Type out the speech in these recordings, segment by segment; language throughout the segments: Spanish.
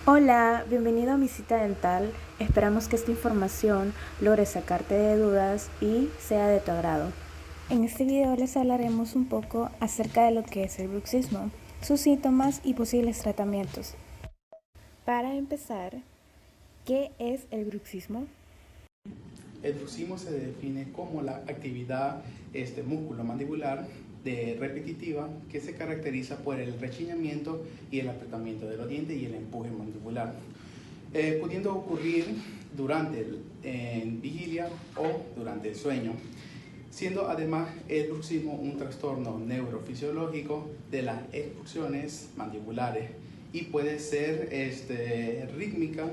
Hola, bienvenido a mi cita dental. Esperamos que esta información logre sacarte de dudas y sea de tu agrado. En este video les hablaremos un poco acerca de lo que es el bruxismo, sus síntomas y posibles tratamientos. Para empezar, ¿qué es el bruxismo? El bruxismo se define como la actividad músculo-mandibular repetitiva que se caracteriza por el rechiñamiento y el apretamiento de los dientes y el empuje mandibular, pudiendo ocurrir durante en vigilia o durante el sueño, siendo además el bruxismo un trastorno neurofisiológico de las expulsiones mandibulares y puede ser rítmica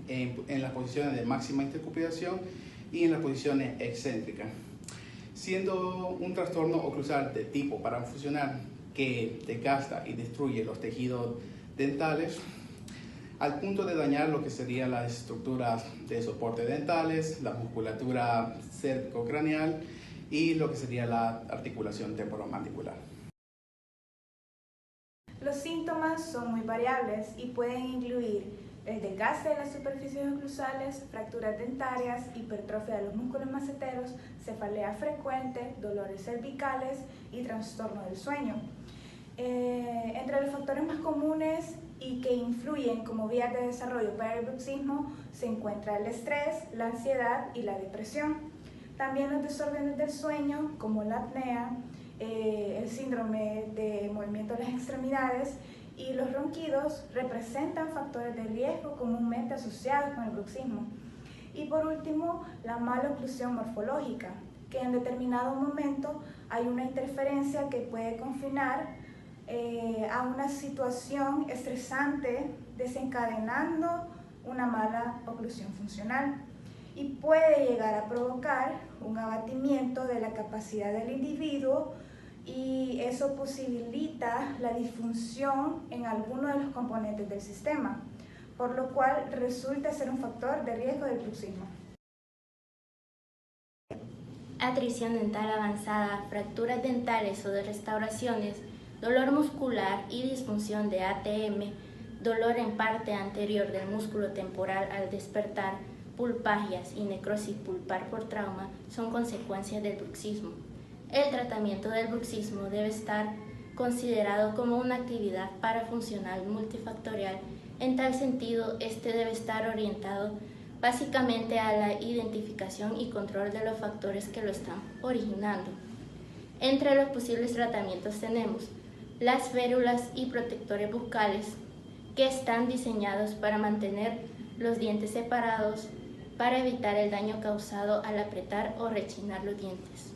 en las posiciones de máxima intercupulación y en las posiciones excéntricas, siendo un trastorno oclusal de tipo parafuncional que desgasta y destruye los tejidos dentales al punto de dañar lo que serían las estructuras de soporte dentales, la musculatura cérvico-craneal y lo que sería la articulación temporomandibular. Los síntomas son muy variables y pueden incluir el desgaste de las superficies oclusales, fracturas dentarias, hipertrofia de los músculos maceteros, cefalea frecuente, dolores cervicales y trastorno del sueño. Entre los factores más comunes y que influyen como vías de desarrollo para el bruxismo se encuentra el estrés, la ansiedad y la depresión. También los desórdenes del sueño como la apnea, el síndrome de movimiento de las extremidades y los ronquidos representan factores de riesgo comúnmente asociados con el bruxismo. Y por último, la mala oclusión morfológica, que en determinado momento hay una interferencia que puede confinar a una situación estresante desencadenando una mala oclusión funcional y puede llegar a provocar un abatimiento de la capacidad del individuo y eso posibilita la disfunción en alguno de los componentes del sistema, por lo cual resulta ser un factor de riesgo del bruxismo. Atrición dental avanzada, fracturas dentales o de restauraciones, dolor muscular y disfunción de ATM, dolor en parte anterior del músculo temporal al despertar, pulpagias y necrosis pulpar por trauma son consecuencias del bruxismo. El tratamiento del bruxismo debe estar considerado como una actividad parafuncional multifactorial. En tal sentido, este debe estar orientado básicamente a la identificación y control de los factores que lo están originando. Entre los posibles tratamientos tenemos las férulas y protectores buccales, que están diseñados para mantener los dientes separados para evitar el daño causado al apretar o rechinar los dientes.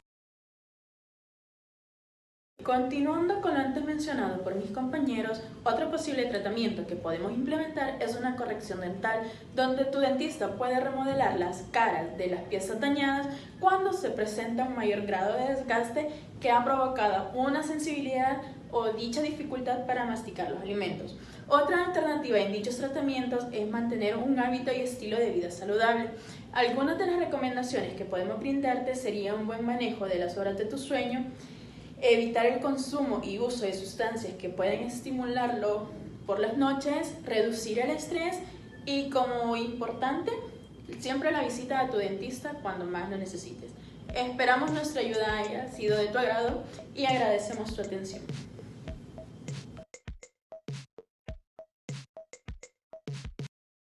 Continuando con lo antes mencionado por mis compañeros, otro posible tratamiento que podemos implementar es una corrección dental, donde tu dentista puede remodelar las caras de las piezas dañadas cuando se presenta un mayor grado de desgaste que ha provocado una sensibilidad o dicha dificultad para masticar los alimentos. Otra alternativa en dichos tratamientos es mantener un hábito y estilo de vida saludable. Algunas de las recomendaciones que podemos brindarte serían un buen manejo de las horas de tu sueño, evitar el consumo y uso de sustancias que pueden estimularlo por las noches, reducir el estrés y, como importante, siempre la visita a tu dentista cuando más lo necesites. Esperamos nuestra ayuda haya sido de tu agrado y agradecemos tu atención.